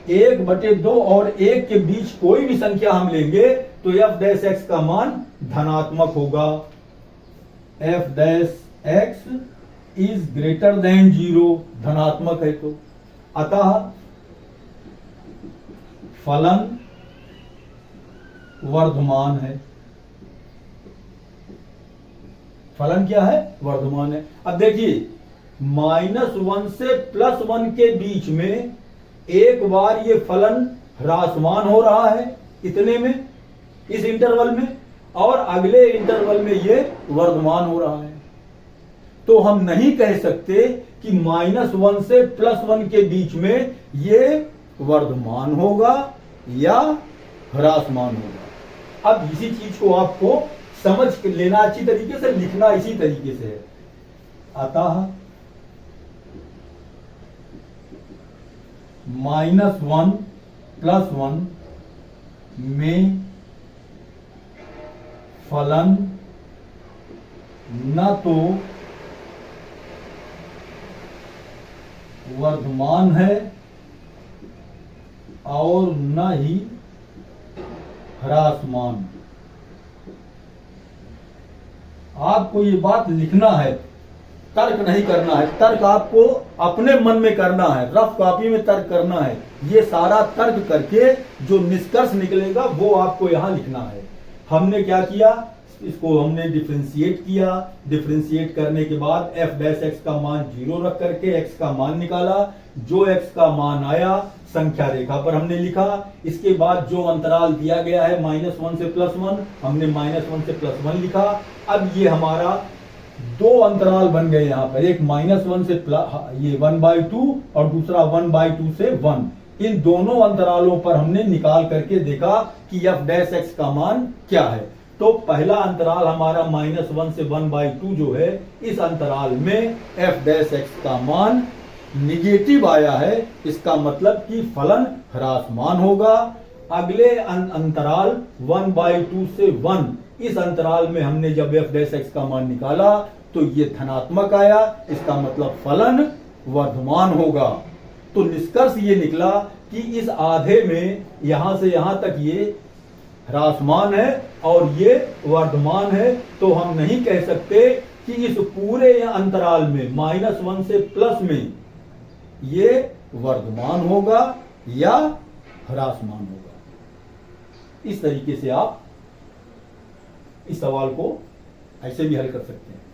Speaker 1: 1/2 और 1 के बीच कोई भी संख्या हम लेंगे तो एफ डैश एक्स का मान धनात्मक होगा। F dash x is greater than 0, धनात्मक है तो। अतः फलन वर्धमान है। फलन क्या है? वर्धमान है। अब देखिए -1 से +1 के बीच में एक बार ये फलन ह्रासमान हो रहा है इतने में, इस इंटरवल में, और अगले इंटरवल में ये वर्धमान हो रहा है। तो हम नहीं कह सकते कि -1 से +1 के बीच में ये वर्धमान होगा या ह्रासमान होगा। अब इसी चीज को आपको समझ लेना अच्छी तरीके से, लिखना इसी तरीके से है। अतः -1 +1 में फलन न तो वर्धमान है और न ही ह्रासमान। आपको ये बात लिखना है, तर्क नहीं करना है। तर्क आपको अपने मन में करना है, रफ कॉपी में तर्क करना है। ये सारा तर्क करके जो निष्कर्ष निकलेगा वो आपको यहां लिखना है। हमने क्या किया? इसको हमने डिफरेंशिएट किया। डिफरेंशिएट करने के बाद एफ डैश एक्स का मान 0 रख करके एक्स का मान निकाला। जो एक्स का मान आया संख्या रेखा पर हमने लिखा। इसके बाद जो अंतराल दिया गया है -1 से +1, हमने -1 से +1 लिखा। अब ये हमारा दो अंतराल बन गए यहाँ पर, एक -1 से ये 1/2 और दूसरा 1/2 से 1। इन दोनों अंतरालों पर हमने निकाल करके देखा कि f' का मान क्या है। तो पहला अंतराल हमारा -1 से 1/2 जो है, इस अंतराल में f' का मान निगेटिव आया है। इसका मतलब कि फलन ह्रासमान होगा। अगले अंतराल 1/2 से 1, इस अंतराल में हमने जब f' का मान निकाला तो ये धनात्मक आया। इसका मतलब फलन वर्धमान होगा। तो निष्कर्ष ये निकला कि इस आधे में यहां से यहां तक ये ह्रासमान है और ये वर्धमान है। तो हम नहीं कह सकते कि इस पूरे अंतराल में -1 से प्लस में ये वर्धमान होगा या ह्रासमान होगा। इस तरीके से आप इस सवाल को ऐसे भी हल कर सकते हैं।